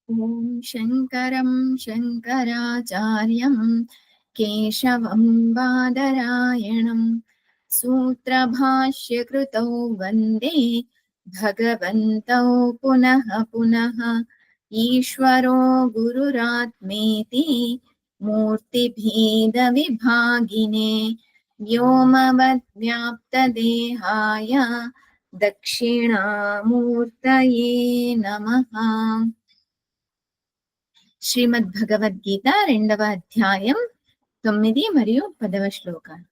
ఓం శంకరం శంకరాచార్యం కేశవం బాదరాయణం సూత్రభాష్యకృతౌ వందే భగవంతౌ పునః పునః ఈశ్వరో గురురాత్మేతి మూర్తిభేదవిభాగినే వ్యోమవద్వ్యాప్తదేహాయ దక్షిణామూర్తయే నమః. శ్రీమద్ భగవద్గీత 2వ అధ్యాయం 9 మరియు 10వ శ్లోకాలు.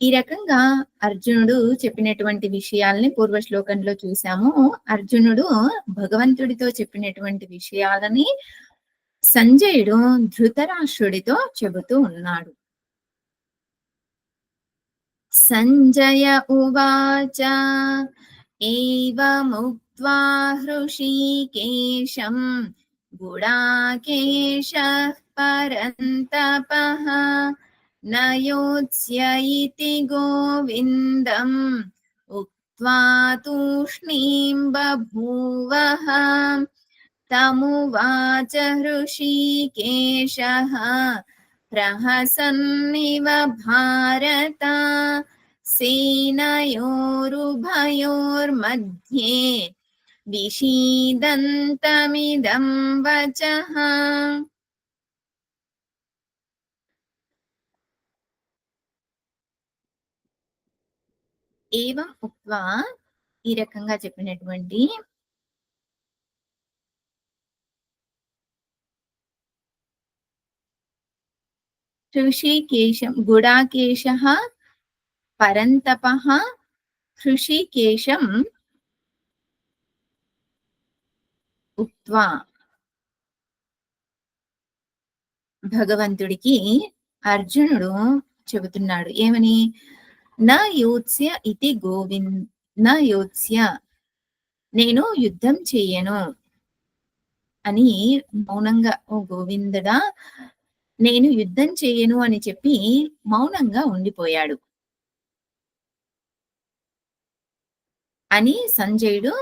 ఈ రకంగా అర్జునుడు చెప్పినటువంటి విషయాల్ని పూర్వ శ్లోకంలో చూసాము. అర్జునుడు భగవంతుడితో చెప్పినటువంటి విషయాలని సంజయుడు ధృతరాష్ట్రుడితో చెబుతూ ఉన్నాడు. సంజయ ఉవాచ ఏవముక్త్వా హృషీకేశం గుడాకేశః పరంతపః న యోత్స్య ఇతి గోవిందం ఉక్త్వా తూష్ణీం బభూవః. తమువాచ హృషీకేశః ప్రహసన్నివ భారత సేనయోరుభయోర్मध्ये విషీదంతమిదం వచః. ఏవం ఉక్త్వా, ఈ రకంగా చెప్పినటువంటి హృషీకేశం గుడాకేశః పరంతపః హృషీకేశం ఉక్త్వా, భగవంతుడికి అర్జునుడు చెబుతున్నాడు ఏమని? నా యోత్స్య ఇతి గోవింద్, నా యోత్స్య, నేను యుద్ధం చెయ్యను అని మౌనంగా, ఓ గోవిందుడా నేను యుద్ధం చెయ్యను అని చెప్పి మౌనంగా ఉండిపోయాడు అని సంజయుడు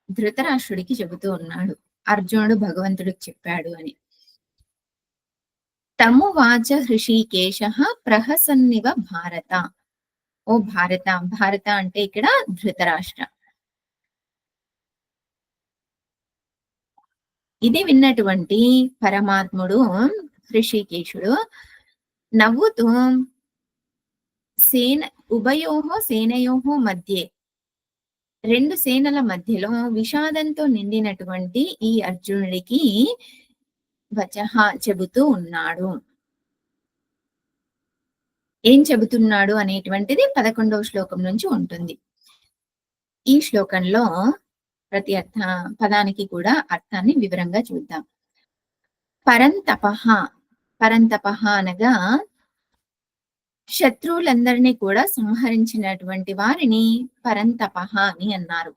ధృతరాష్ట్రుడికి చెబుతూ ఉన్నాడు. అర్జునుడు భగవంతుడికి చెప్పాడు అని. తమువాచ హృషీకేశః ప్రహసన్నివ భారత. ఓ భారత, భారత అంటే ఇక్కడ ధృతరాష్ట్ర. ఇది విన్నటువంటి పరమాత్ముడు హృషీకేశుడు నవ్వుతూ ఉభయోహో సేనయోహో మధ్యే, రెండు సేనల మధ్యలో విషాదంతో నిండినటువంటి ఈ అర్జునుడికి వచః చెబుతూ ఉన్నాడు. ఏం చెబుతున్నాడు అనేటువంటిది 11వ శ్లోకం నుంచి ఉంటుంది. ఈ శ్లోకంలో ప్రతి పదానికి కూడా అర్థాన్ని వివరంగా చూద్దాం. పరంతపః, పరంతపః అనగా శత్రువులందరినీ కూడా సంహరించినటువంటి వారిని పరంతపః అని అన్నారు.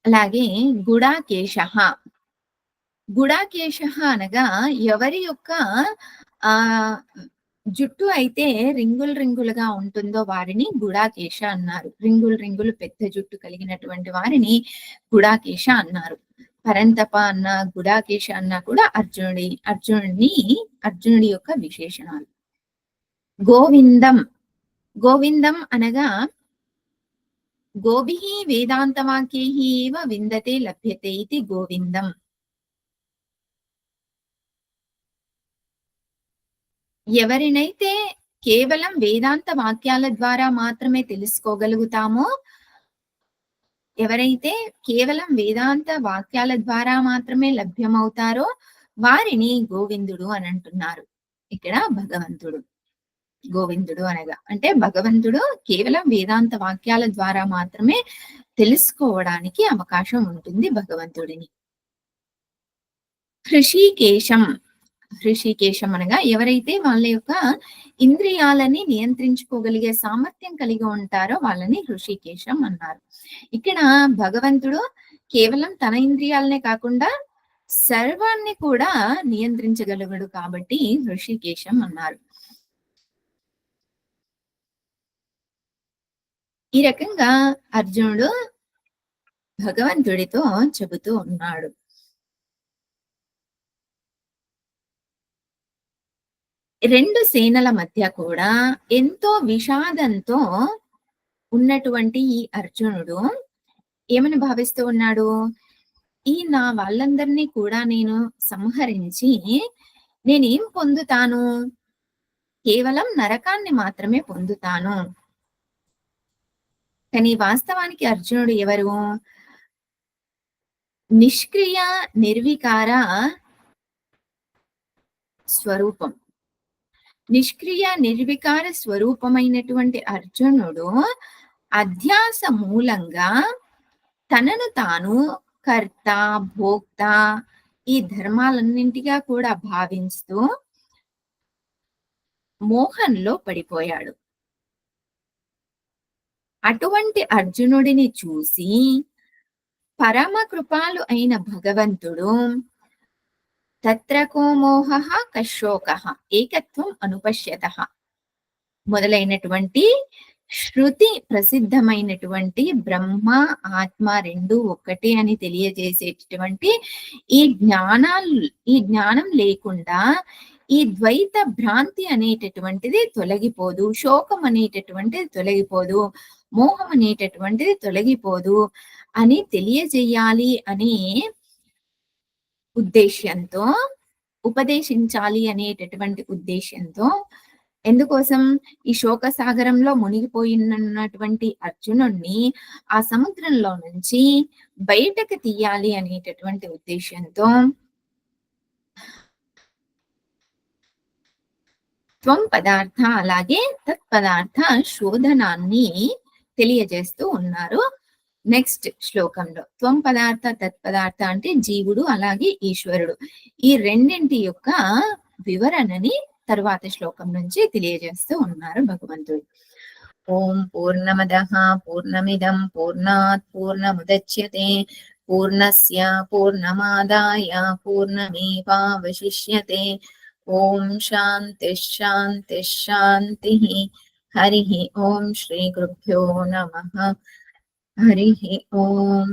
అలాగే గుడాకేశః, గుడాకేశః అనగా ఎవరి యొక్క జుట్టు అయితే రింగులు రింగులుగా ఉంటుందో వారిని గుడాకేశ అన్నారు. రింగులు రింగులు పెద్ద జుట్టు కలిగినటువంటి వారిని గుడాకేశ అన్నారు. పరంతప అన్న, గుడాకేశ అన్న కూడా అర్జునుడి యొక్క విశేషణాలు. గోవిందం, గోవిందం అనగా గోభిః వేదాంతవాక్యైః ఏవ విందతే లభ్యతే ఇతి గోవిందం. ఎవరినైతే కేవలం వేదాంత వాక్యాల ద్వారా మాత్రమే తెలుసుకోగలుగుతామో, ఎవరైతే కేవలం వేదాంత వాక్యాల ద్వారా మాత్రమే లభ్యమవుతారో వారిని గోవిందుడు అని అంటున్నారు. ఇక్కడ భగవంతుడు గోవిందుడు అనగా అంటే భగవంతుడు కేవలం వేదాంత వాక్యాల ద్వారా మాత్రమే తెలుసుకోవడానికి అవకాశం ఉంటుంది భగవంతుడిని. హృషీకేశం, హృషీకేశం అనగా ఎవరైతే వాళ్ళ యొక్క ఇంద్రియాలని నియంత్రించుకోగలిగే సామర్థ్యం కలిగి ఉంటారో వాళ్ళని హృషీకేశం అన్నారు. ఇక్కడ భగవంతుడు కేవలం తన ఇంద్రియాలనే కాకుండా సర్వాన్ని కూడా నియంత్రించగలగడు కాబట్టి హృషికేశం అన్నారు. ఈ రకంగా అర్జునుడు భగవంతుడితో చెబుతూ ఉన్నాడు. రెండు సేనల మధ్య కూడా ఎంతో విషాదంతో ఉన్నటువంటి ఈ అర్జునుడు ఏమని భావిస్తూ ఉన్నాడు? ఈ నా వాళ్ళందరినీ కూడా నేను సంహరించి నేనేం పొందుతాను? కేవలం నరకాన్ని మాత్రమే పొందుతాను. కానీ వాస్తవానికి అర్జునుడు ఎవరు? నిష్క్రియ, నిర్వికార స్వరూపం. నిష్క్రియ, నిర్వికార స్వరూపమైనటువంటి అర్జునుడు అధ్యాస మూలంగా తనను తాను కర్త, భోక్త ఈ ధర్మాలన్నింటిగా కూడా భావిస్తూ మోహంలో పడిపోయాడు. అటువంటి అర్జునుడిని చూసి పరమ కృపాలు అయిన భగవంతుడు తత్ర కో మోహః కశోకః ఏకత్వం అనుపశ్యతః మొదలైనటువంటి శృతి ప్రసిద్ధమైనటువంటి బ్రహ్మ, ఆత్మ రెండు ఒక్కటే అని తెలియజేసేటటువంటి ఈ జ్ఞానం లేకుండా ఈ ద్వైత భ్రాంతి అనేటటువంటిది తొలగిపోదు. శోకం అనేటటువంటిది తొలగిపోదు. మోహం అనేటటువంటిది తొలగిపోదు అని తెలియజేయాలి అనే ఉద్దేశ్యంతో, ఉపదేశించాలి అనేటటువంటి ఉద్దేశ్యంతో, ఎందుకోసం ఈ శోక సాగరంలో మునిగిపోయినటువంటి అర్జునుడిని ఆ సముద్రంలో నుంచి బయటకు తీయాలి అనేటటువంటి ఉద్దేశ్యంతో త్వం పదార్థ అలాగే తత్పదార్థ శోధనాన్ని తెలియజేస్తూ ఉన్నారు. నెక్స్ట్ శ్లోకంలో త్వం పదార్థ తత్పదార్థ అంటే జీవుడు అలాగే ఈశ్వరుడు ఈ రెండింటి యొక్క వివరణని తరువాత శ్లోకం నుంచి తెలియజేస్తూ ఉన్నారు భగవంతుడు. ఓం పూర్ణమదః పూర్ణమిదం పూర్ణాత్ పూర్ణముదచ్యతే పూర్ణస్య పూర్ణమాదాయ పూర్ణమేవావశిష్యతే. ఓం శాంతి శాంతి శాంతి. హరి ఓం శ్రీ గురుభ్యో నమః. హరి ఓం.